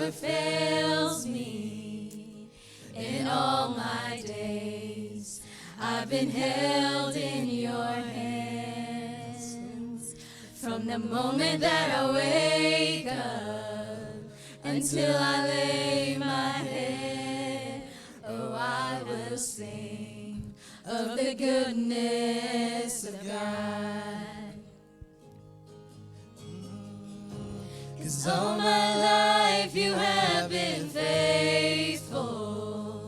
never fails me. In all my days, I've been held in your hands. From the moment that I wake up until I lay my head, oh, I will sing of the goodness of God. 'Cause all my life you have been faithful.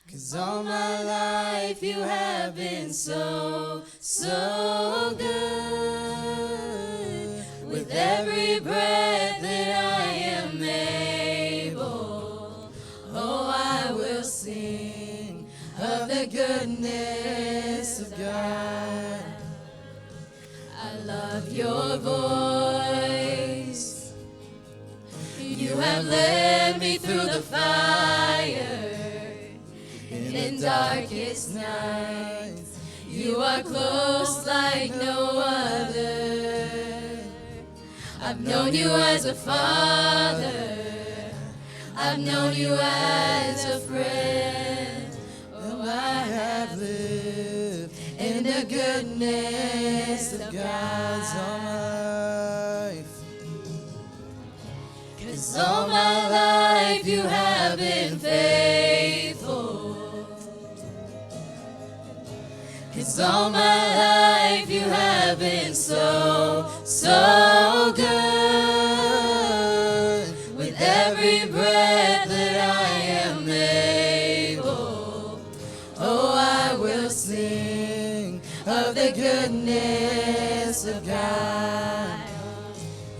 'Cause all my life you have been so, so good. With every breath that I am able, oh, I will sing of the goodness of God. I love your voice. You have led me through the fire. In the darkest nights, you are close like no other. I've known you as a father. I've known you as a friend. Oh, I have lived in the goodness of God's all my life. 'Cause all my life you have been faithful. 'Cause all my life you have been so, so good. With every breath that I am able, oh, I will sing of the goodness of God.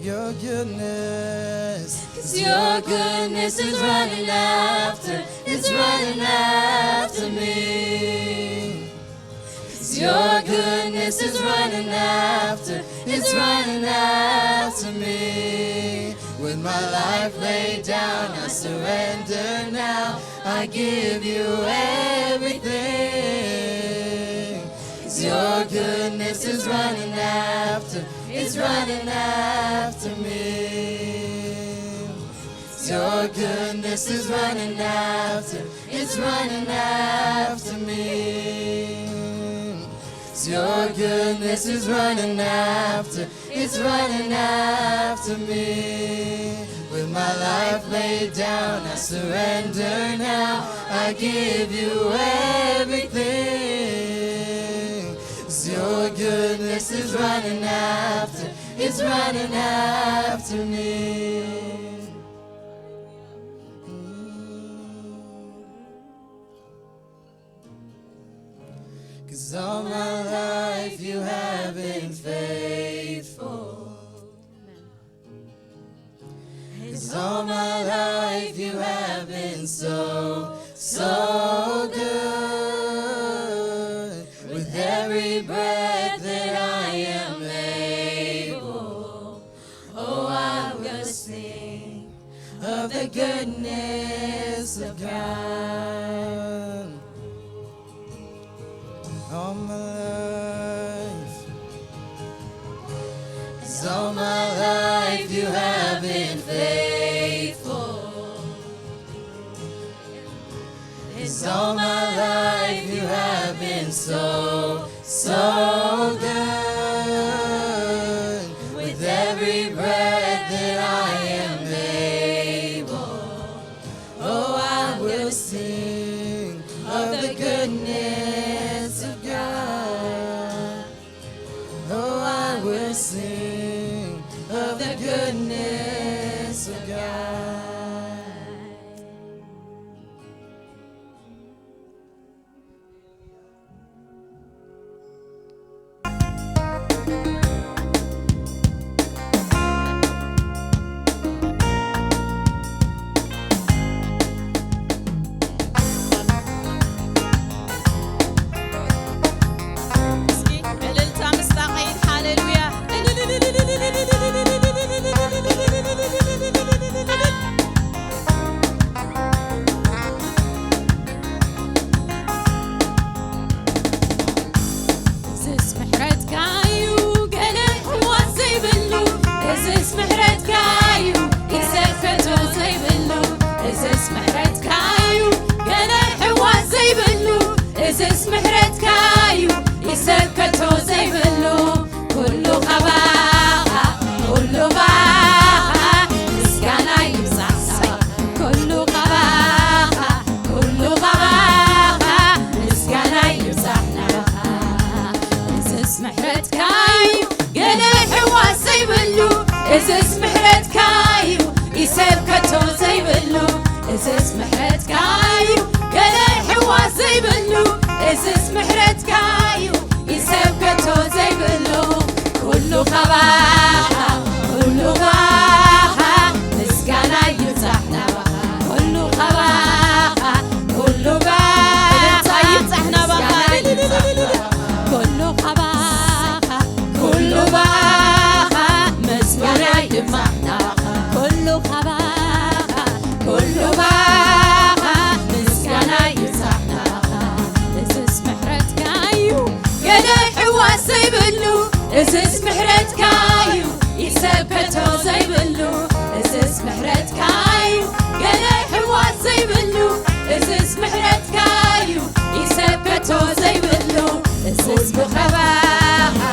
Your goodness. 'Cause your goodness is running after, it's running after me. 'Cause your goodness is running after, it's running after me. With my life laid down, I surrender now. I give you everything. 'Cause your goodness is running after, it's running after me. 'Cause your goodness is running after, it's running after me. 'Cause your goodness is running after, it's running after me. With my life laid down, I surrender now. I give you everything. 'Cause your goodness is running after, it's running after me. 'Cause all my life you have been faithful. 'Cause all my life you have been so, so good. With every breath that I am able, oh, I will sing of the goodness of God. All my life, 'cause all my life you have been faithful. 'Cause all my life you have been so, so good. With every breath that I am able, oh, I will sing of the goodness of God. Oh, I will sing of the goodness of God. This محرت كايو يسكتو زي بلو كله خباها كله باها مسكانا يبزعزع كله خباها كله باها مسكانا يبزعنا إزس محرت كايو قلي حواس زي بلو إزس محرت كايو يسكتو زي بلو إزس محرت كايو قلي حواس زي بلو إزس محرت كايو يسكتو زي بلو كله خباها كله باها مسكانا يبزحنا كله خباها كله باها يبزحنا كله خباها كله باها مسكانا يبزحنا كله خباها كله باها مسكانا يبزحنا إزس محرت كايو قلي حواس زي بلو إزس محرت كايو يسكتو زي بلو إزس محرت كايو قلي حواس زي بلو إزس محرت كايو يسكتو زي بلو إزس بخباها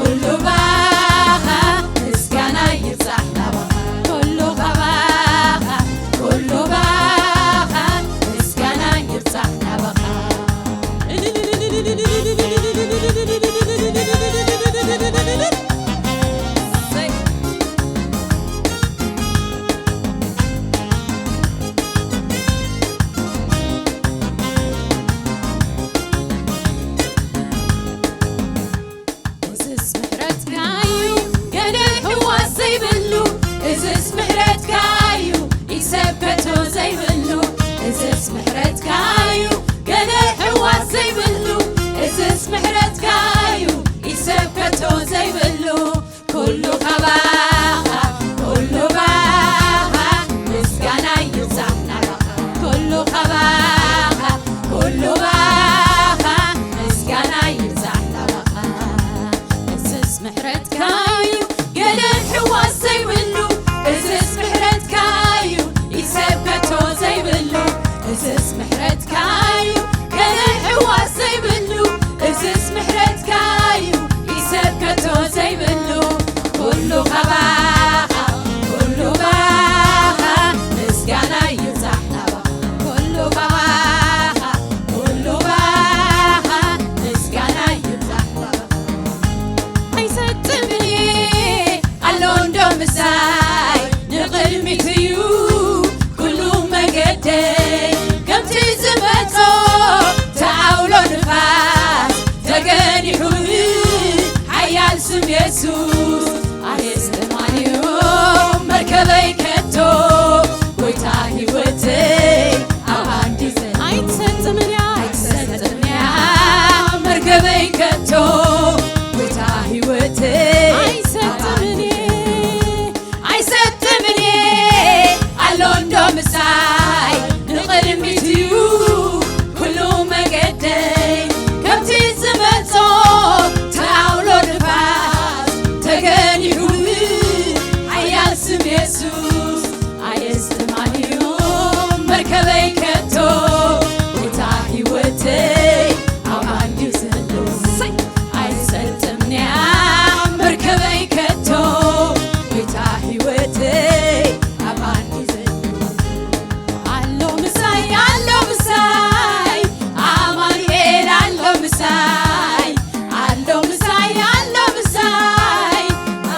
كله باها مسكانا يبزحنا كله خباها كله باها مسكانا يبزحنا بخا إزس محرت كايو قلي حواس زي بلو إزس محرت كايو يسكتو زي بلو إزس محرت كايو قلي حواس زي بلو إزس محرت كايو يسكتو زي بلو كله خباها كله باها مسكانا يبزحنا كله خباها كله باها مسكانا يبزحنا إزس محرت كايو قلي حواس زي بلو إزس محرت كايو يسكتو زي بلو إزس محرت كايو قلي حواس زي بلو إزس محرت كايو يسكتو زي بلو كله خباها كله باها مسكانا يبزحنا كله خباها كله باها مسكانا يبزحنا አይሰጥምኔ አለው እንደምሳይ ንቅድሚትዩ ኩሉ መገደይ ከምቲ ዝመጾ ተዓውሎ ንፋስ ተገኒሑ ሓያል ስም የሱስ ኣየስተማንዮ መርከበይ ከቶ ጎይታ ሕይወተይ ኣብ አንዲ አይትሰጥምንያ መርከበይ ከቶ ጎይታ ሕይወተይ አይሰጥምኔ አለው እንደምሳይ ንቅድሚትዩ ኩሉ መገደይ ከምቲ ዝመጾ ተዓውሎ ንፋስ ተገኒሑ ሓያል ስም የሱስ ኣየስተማንዮ መርከበይ ከቶ ጎይታ ሕይወተይ ኣብ አንዲ ዘሎ አይሰጥምንያ መርከበይ ከቶ ጎይታ ሕይወተይ ኣብ አንዲ ዘሎ አሎ ምሳይ አማኑኤል አሎ ምሳይ አሎ ምሳይ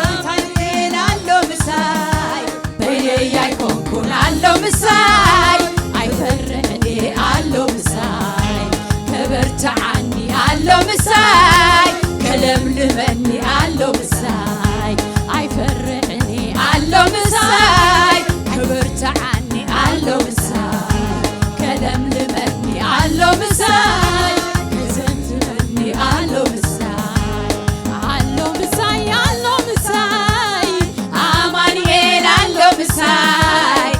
አማኑኤል አሎ ምሳይ በየይ አይኮንኩን አሎ ምሳይ አይፈርሕኒ አሎ ምሳይ ከበርትዓኒ አሎ ምሳይ ከለምልመኒ አሎ ምሳይ አይፈርሕኒ አሎ ምሳይ ከበርትዓኒ አሎ ምሳይ ከለምልመኒ አሎ ምሳይ ከዘምዝመኒ አሎ ምሳይ አማኑኤል አሎ ምሳይ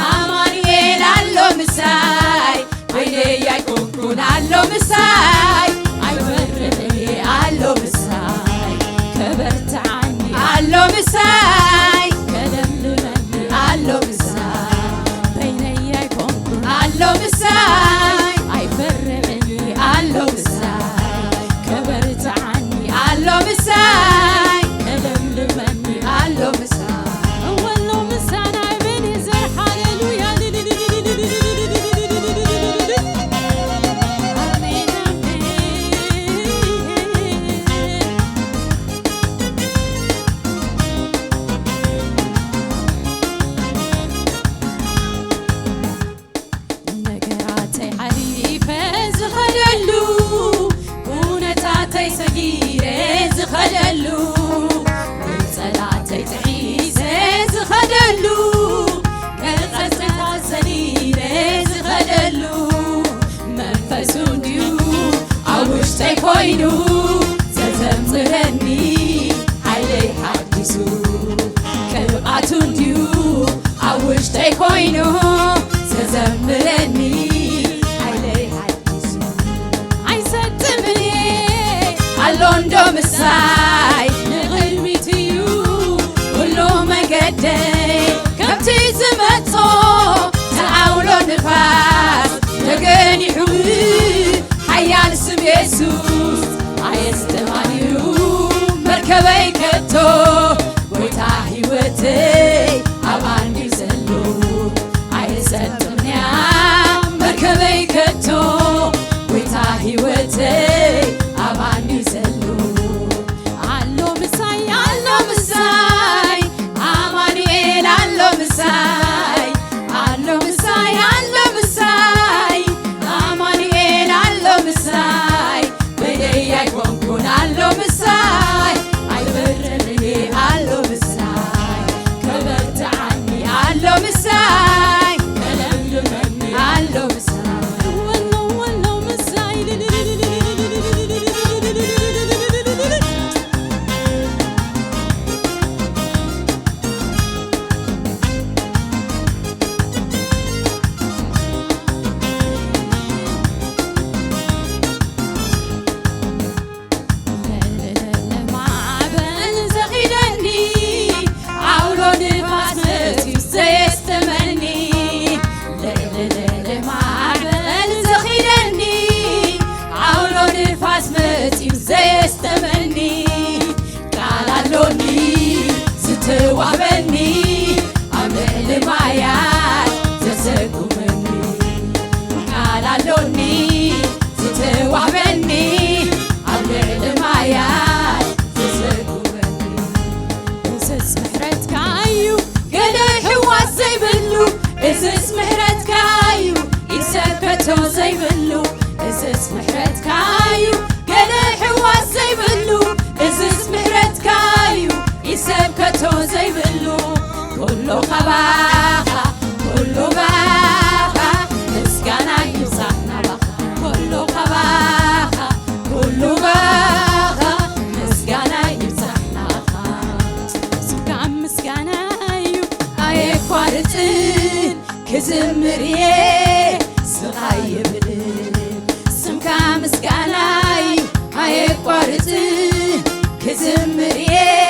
አማኑኤል አሎ ምሳይ በይነይ አይኮንኩን አሎ ምሳይ አይፈርሕኒ አሎ ምሳይ ከበርትዓኒ አሎ ምሳይ ከለምልመኒ አሎ ምሳይ በይነይ አይኮንኩን አሎ ምሳይ አይፈርሕኒ صلاتي سجيرة زخدلو صلاتي تعيسة زخدلو قصة سنيرة زخدلو منفسو ديو عوشتي كوينو زمزرني علي حديثو كلماتو ديو عوشتي كوينو زمزرني Londo Messiah, نغل ميتيو كله مجدي كبتي زمتو تعاولوا نفاس لقاني حوي حيال اسم يسوس عايزتمانيو مركبي كتو ويتاهي وتي أمان يزلو عايزتمنيا مركبي كتو ويتاهي وتي وحبني عمل معايا تسكمني قالالوني زت وحبني عمل معايا تسكمني اسس محرتك عيو قال حواس زي بلو اسس محرتك عيو يسكتو زي بلو اسس محرتك عيو قال حواس زي بلو اسس محرتك عيو يسكتو زي بلو كله خباخة كله باخة مسكانا يوصحنا بخا كله خباخة كله باخة مسكانا يوصحنا بخا سكام مسكانا يو أي كوارتين كزمريه صغايبلين سمكام مسكانا يو أي كوارتين كزمريه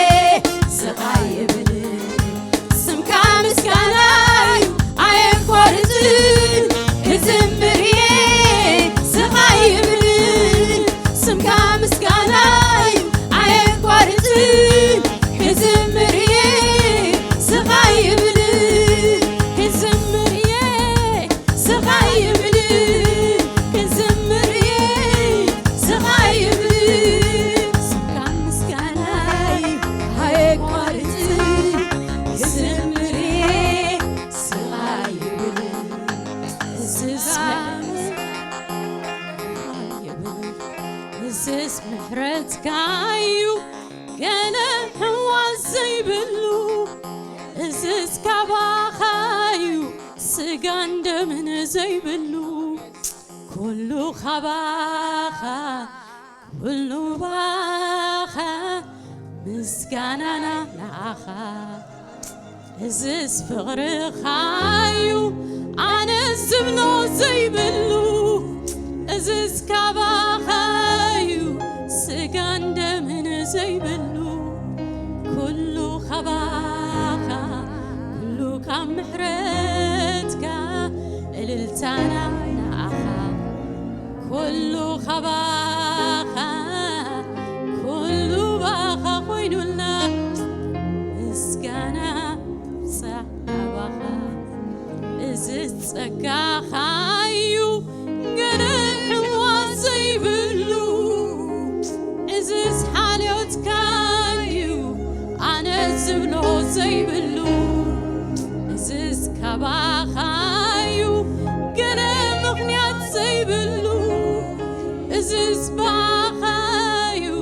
اسس محرتك عيو كان حواس زي بلو اسس كباخايو سقان دمن زي بلو كله خباخا كله باخا مسكاننا لاخا اسس فغر خايو انا الزبلو زي بلو اسس كباخايو سقان دمن زي بلو كله خباخا كله كم محرتك الالتانا ناخا كله خباخا كله باخا خوينولنا مسكانا صح باخا ازت سكا خايو قرح وزي بلو ازت حاليوتكايو انا زبلو زي بلو ازت كباخايو قرح مغنيات زي بلو ازت باخايو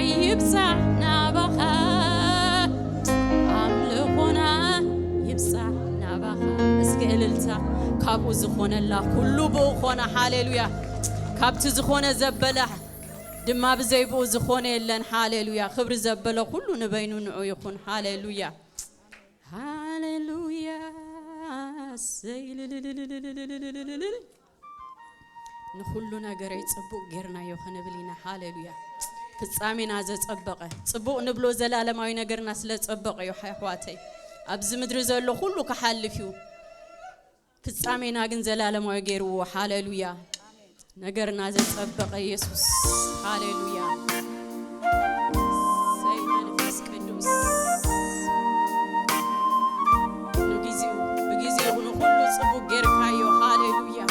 يبصح نابخا أملخنا يبصح نابخا اسكيللتا كابو زخونه الله كله بوخونه هاليلويا كابت زخونه زبله دما بزيبو زخونه يلن هاليلويا خبر زبله كله نبينو نعو يكون هاليلويا هاليلويا نخلو ነገር ይጽቡቅ ገርና የሆነ ብሊና ሃሌሉያ ፍጻሜና ዘጸበቀ ጽቡቅ ንብሎ ዘላለማዊ ነገርና ስለጸበቀ ይحዋተይ አብዝ ምድር ዘሎ ሁሉ ከሐልፊው ፍጻሜና ግን ዘላለማዊ ገርው ሃሌሉያ ነገርና ዘጸበቀ ኢየሱስ ሃሌሉያ ሰይ መንፈስ ቅዱስ በጊዜው ሁሉ ጽቡቅ ገርካዮ ሃሌሉያ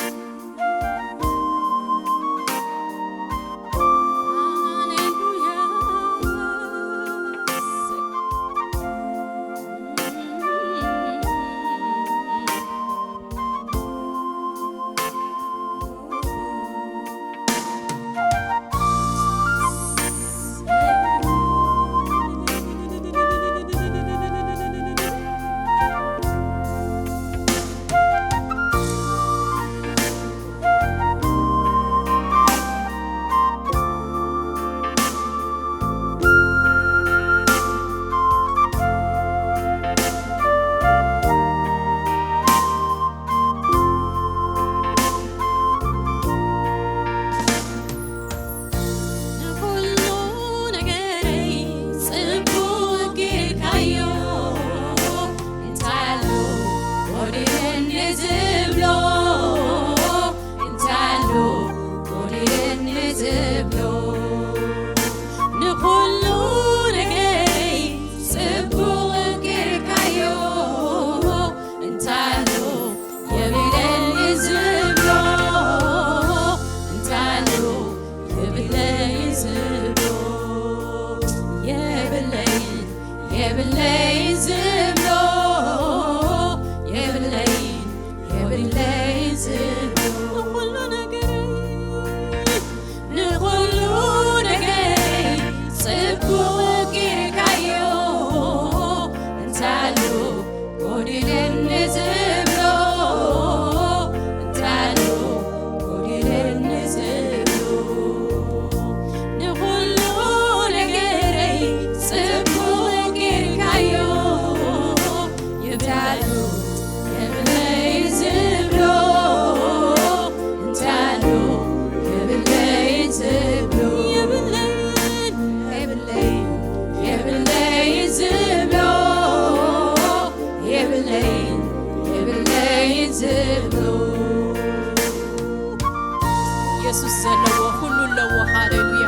ኢየሱስ ዘለዎ ሁሉ ለዎ ሃሌሉያ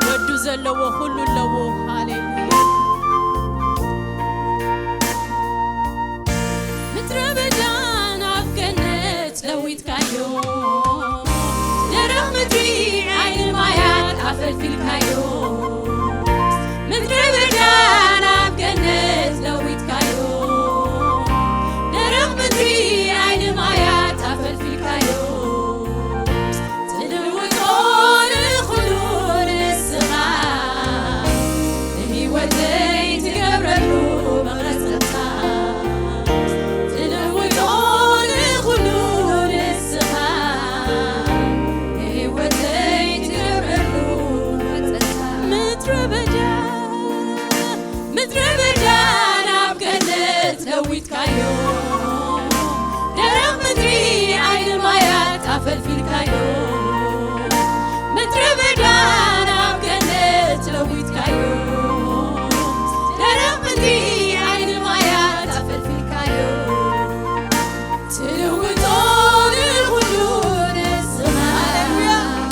ወዱ ዘለዎ ሁሉ ለዎ ሃሌሉያ ምድረ በዳን አፍገነት ለዊት ካዮ ደረቅ ምድሪ አይን ማያት አፈልፊል ካዮ ምድረ በዳን አፍገነት ለዊት ካዮ ደረቅ ምድሪ አይን ማያት አፈልፊል ካዮ فلفل كايو متر بدانا بجنة لويت كايو درمتي عين المايات فلفل كايو تلوطون الخلود السماء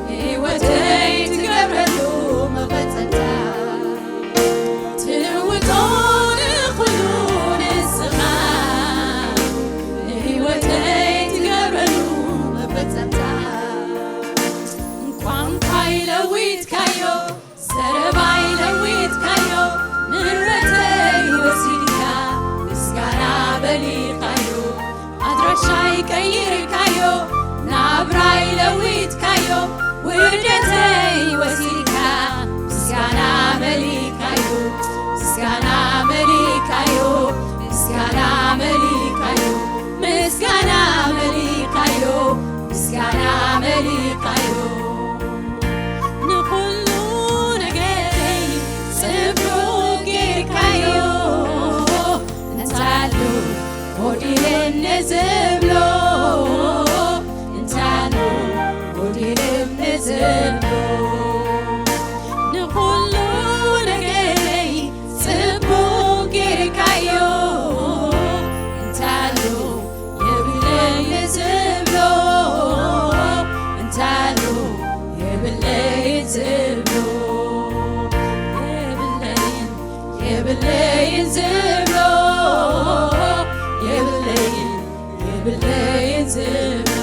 هيوتي تقبلو مبتتا تلوطون الخلود السماء هيوتي لويت كايو سرباي لويت كايو نرتي وسيلكا مسكانا بلي كايو أدرشاي كير كايو نابراي لويت كايو وردتي وسيلكا نزبلو انتانو وديلم نزبلو نقولو نجري صبو كيركايو انتانو يبلي نزبلو انتانو يبلي نزبلو يبلي نزبلو يبلي نزبلو